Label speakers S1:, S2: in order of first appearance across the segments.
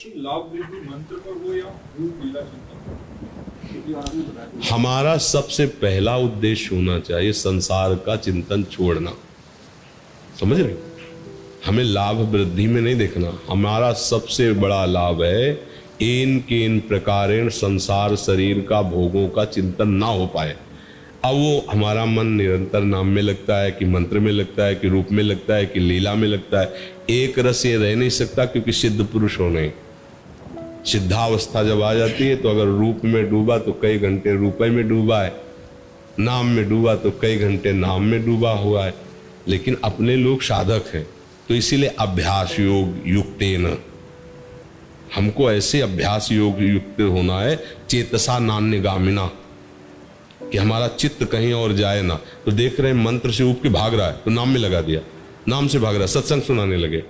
S1: लाभ वृद्धि मंत्र पर हो या रूप लीला चिंतन?
S2: हमारा सबसे पहला उद्देश्य होना चाहिए संसार का चिंतन छोड़ना। समझ रहे? हमें लाभ वृद्धि में नहीं देखना। हमारा सबसे बड़ा लाभ है इन के इन प्रकारेण संसार शरीर का भोगों का चिंतन ना हो पाए। अब वो हमारा मन निरंतर नाम में लगता है कि मंत्र में लगता है कि रूप में लगता है कि लीला में लगता है। एक रस ये रह नहीं सकता, क्योंकि सिद्ध पुरुष होने सिद्धावस्था जब आ जाती है तो अगर रूप में डूबा तो कई घंटे रूपे में डूबा है, नाम में डूबा तो कई घंटे नाम में डूबा हुआ है। लेकिन अपने लोग साधक हैं, तो इसीलिए अभ्यास योग युक्तेन, हमको ऐसे अभ्यास योग युक्त होना है चेतसा नान्यगामिना, कि हमारा चित्त कहीं और जाए ना। तो देख रहे हैं मंत्र से उठ के भाग रहा है तो नाम में लगा दिया, नाम से भाग रहा है, सत्संग सुनाने लगे,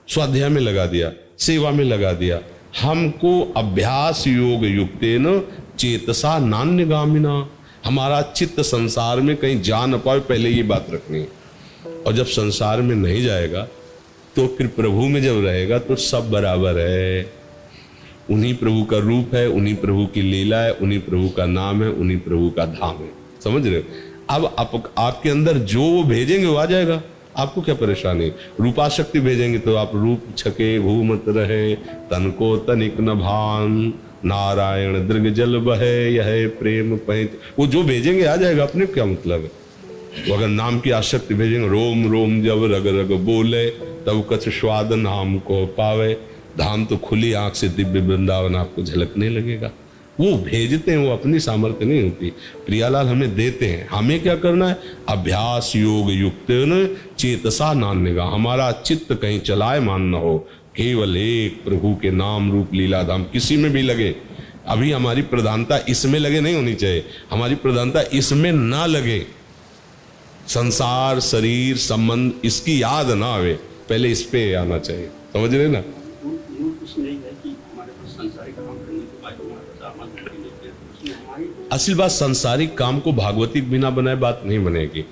S2: स्वाध्याय में लगा दिया, सेवा में लगा दिया। हमको अभ्यास योग युक्तेन चेतसा नान्यगामिना, हमारा चित्त संसार में कहीं जा न पाए, पहले ये बात रखनी है। और जब संसार में नहीं जाएगा तो फिर प्रभु में जब रहेगा तो सब बराबर है। उन्हीं प्रभु का रूप है, उन्हीं प्रभु की लीला है, उन्हीं प्रभु का नाम है, उन्हीं प्रभु का धाम है। समझ रहे हो? अब आपके अंदर जो वो भेजेंगे वो आ जाएगा। आपको क्या परेशानी? रूपाशक्ति भेजेंगे तो आप रूप छके घूमत रहे, तन को तनिक न भान, नारायण दृग जल बहे यह प्रेम पैंत, वो जो भेजेंगे आ जाएगा। अपने क्या मतलब है? वो अगर नाम की आसक्ति भेजेंगे, रोम रोम जब रग रग बोले तब कछ स्वाद नाम को पावे, धाम तो खुली आंख से दिव्य वृंदावन आपको झलकने लगेगा। वो भेजते हैं, वो अपनी सामर्थ्य नहीं होती। प्रियालाल हमें देते हैं, हमें क्या करना है? अभ्यास योग युक्त चेतसा नान्यगा, हमारा चित्त कहीं चलायमान न हो, केवल एक प्रभु के नाम रूप लीला धाम, किसी में भी लगे। अभी हमारी प्रधानता इसमें लगे नहीं होनी चाहिए, हमारी प्रधानता इसमें ना लगे। संसार शरीर संबंध इसकी याद ना आवे, पहले इस पे आना चाहिए। समझ रहे ना? असल बात, संसारिक काम को भागवतिक बिना बनाए बात नहीं बनेगी।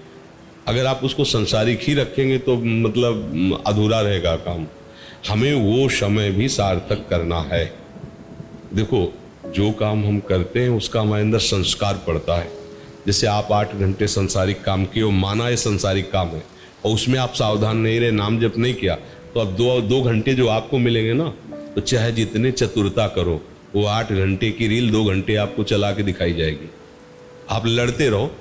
S2: अगर आप उसको संसारिक ही रखेंगे तो मतलब अधूरा रहेगा काम। हमें वो समय भी सार्थक करना है। देखो, जो काम हम करते हैं उसका हमारे अंदर संस्कार पड़ता है। जैसे आप 8 घंटे संसारिक काम किए, वो माना है संसारिक काम है, और उसमें आप सावधान नहीं रहे, नाम जप नहीं किया, तो अब दो घंटे जो आपको मिलेंगे ना, तो चाहे जितने चतुरता करो, वो 8 घंटे की रील 2 घंटे आपको चला के दिखाई जाएगी। आप लड़ते रहो,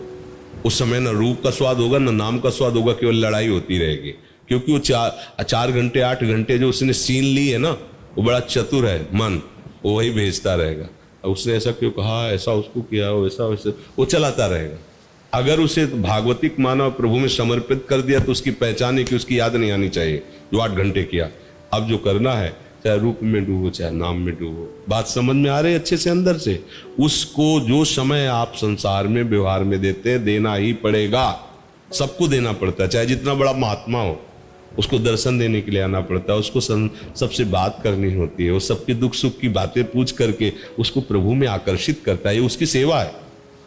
S2: उस समय ना रूप का स्वाद होगा ना नाम का स्वाद होगा, केवल लड़ाई होती रहेगी। क्योंकि वो 4 घंटे 8 घंटे जो उसने सीन ली है ना, वो बड़ा चतुर है मन, वो वही भेजता रहेगा। उसने ऐसा क्यों कहा, ऐसा उसको किया, वैसा वैसे, वो चलाता रहेगा। अगर उसे भागवतिक माना, प्रभु में समर्पित कर दिया, तो उसकी पहचान है कि उसकी याद नहीं आनी चाहिए जो 8 घंटे किया। अब जो करना है, चाहे रूप में डूबो चाहे नाम में डूबो, बात समझ में आ रही है अच्छे से अंदर से? उसको जो समय आप संसार में व्यवहार में देते हैं, देना ही पड़ेगा। सबको देना पड़ता है, चाहे जितना बड़ा महात्मा हो, उसको दर्शन देने के लिए आना पड़ता है, उसको सबसे बात करनी होती है, वो सबके दुख सुख की बातें पूछ करके उसको प्रभु में आकर्षित करता है। ये उसकी सेवा है,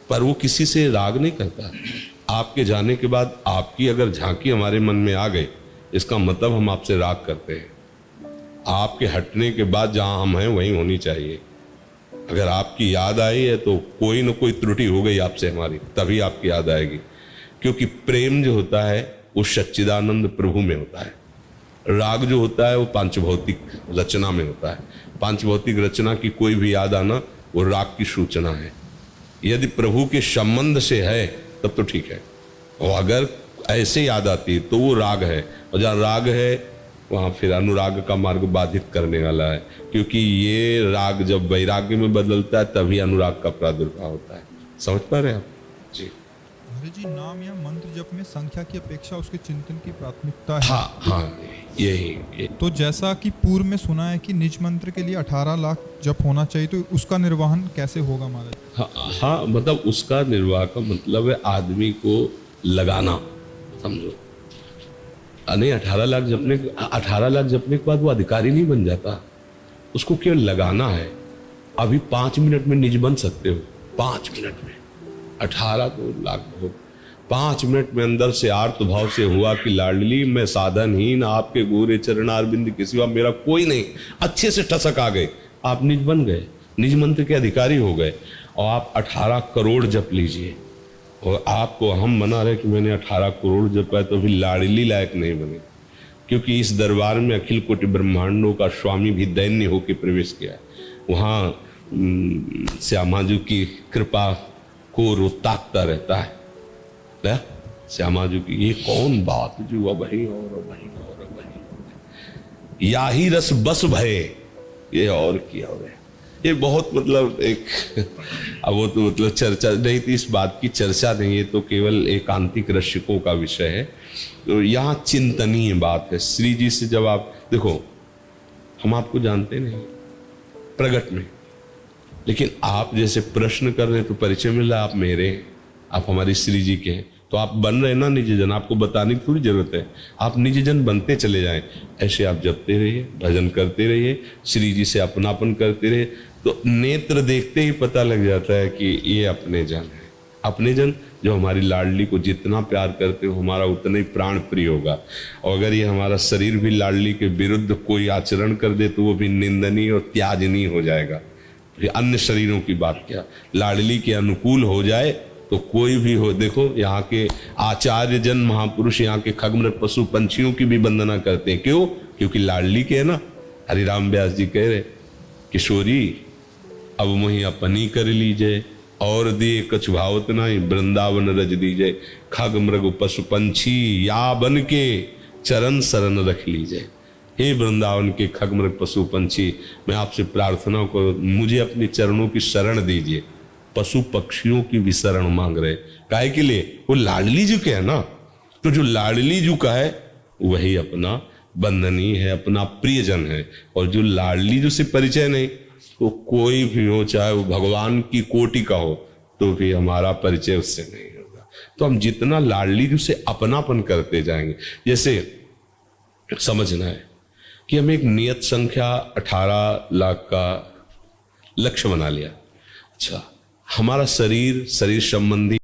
S2: पर वो किसी से राग नहीं करता। आपके जाने के बाद आपकी अगर झांकी हमारे मन में आ गई, इसका मतलब हम आपसे राग करते हैं। आपके हटने के बाद जहां हम हैं वहीं होनी चाहिए। अगर आपकी याद आई है तो कोई ना कोई त्रुटि हो गई आपसे हमारी, तभी आपकी याद आएगी। क्योंकि प्रेम जो होता है वो सच्चिदानंद प्रभु में होता है। राग जो होता है वो पांचभौतिक रचना में होता है। पांचभौतिक रचना की कोई भी याद आना वो राग की सूचना है। यदि प्रभु के संबंध से है तब तो ठीक है, और अगर ऐसे याद आती है तो वो राग है। और जहाँ राग है वहाँ फिर अनुराग का मार्ग बाधित करने वाला है। क्योंकि ये राग जब वैराग्य में बदलता है तभी अनुराग का प्रादुर्भाव होता है। समझ पा रहे हैं आप? जी
S3: जी, नाम या मंत्र जप में संख्या की अपेक्षा उसके चिंतन की प्राथमिकता है।
S2: हाँ, यही।
S3: तो जैसा कि पूर्व में सुना है कि निज मंत्र के लिए 18 लाख जप होना चाहिए, तो उसका निर्वहन कैसे होगा महाराज?
S2: हाँ, मतलब उसका निर्वाह का मतलब है आदमी को लगाना। समझो, नहीं 18 लाख जपने के बाद वो अधिकारी नहीं बन जाता, उसको केवल लगाना है। अभी 5 मिनट में निज बन सकते हो, 5 मिनट में। 18 तो लाख हो, 5 मिनट में अंदर से आर्त भाव से हुआ कि लाडली मैं साधनहीन, आपके गोरे चरणारविंद के सिवा मेरा कोई नहीं। अच्छे से ठसक आ गए, आप निज बन गए, निज मंत्र के अधिकारी हो गए। और आप 18 करोड़ जप लीजिए, और आपको हम मना रहे कि मैंने 18 करोड़ जपा तो भी लाडली लायक नहीं बने, क्योंकि इस दरबार में अखिल कोटि ब्रह्मांडों का स्वामी भी दैन्य होकर प्रवेश किया है। वहाँ श्यामा जी की कृपा को रो ताकता रहता है ना? श्यामा जी की ये कौन बात जो अब ही और अब ही और अब ही, या ही रस बस भये, ये और किया हो रहे। ये बहुत मतलब एक अब वो तो मतलब चर्चा नहीं थी, इस बात की चर्चा नहीं है, तो केवल एकांतिक रसिकों का विषय है। तो यहाँ चिंतनीय बात है। श्री जी से जब आप देखो, हम आपको जानते नहीं प्रगट में, लेकिन आप जैसे प्रश्न कर रहे हैं तो परिचय मिला, आप मेरे, आप हमारी श्री जी के हैं, तो आप बन रहे ना निज जन, आपको बताने की थोड़ी जरूरत है, आप निज जन बनते चले जाएं। ऐसे आप जपते रहिए, भजन करते रहिए, श्री जी से अपनापन करते रहिए, तो नेत्र देखते ही पता लग जाता है कि ये अपने जन है। अपने जन जो हमारी लाडली को जितना प्यार करते हो, हमारा उतना ही प्राण प्रिय होगा। और अगर ये हमारा शरीर भी लाडली के विरुद्ध कोई आचरण कर दे तो वो भी निंदनीय और त्याजनीय हो जाएगा। अन्य शरीरों की बात क्या, लाडली के अनुकूल हो जाए तो कोई भी हो। देखो यहाँ के आचार्य जन महापुरुष यहाँ के खगमृग पशु पंछियों की भी वंदना करते हैं। क्यों? क्योंकि लाडली के है ना। हरिराम व्यास जी कह रहे, किशोरी अब मोहि अपनी कर लीजिए, और दिए कछ भावत नहीं, वृंदावन रज दीजिए। खग मृग पशु पंछी या बन के चरण शरण रख लीजिए। हे वृंदावन के खग मृग पशु पंछी, मैं आपसे प्रार्थना करूं, मुझे अपने चरणों की शरण दीजिए। पशु पक्षियों की भी शरण मांग रहे, काहे के लिए? वो लाडली जी के है ना। तो जो लाडली जी का है वही अपना बंधनी है, अपना प्रियजन है। और जो लाडली जी से परिचय नहीं, तो कोई भी हो, चाहे वो भगवान की कोटि का हो, तो भी हमारा परिचय उससे नहीं होगा। तो हम जितना लाडली जी से अपनापन करते जाएंगे, जैसे समझना है कि हम एक नियत संख्या 18 लाख का लक्ष्य बना लिया। अच्छा, हमारा शरीर संबंधी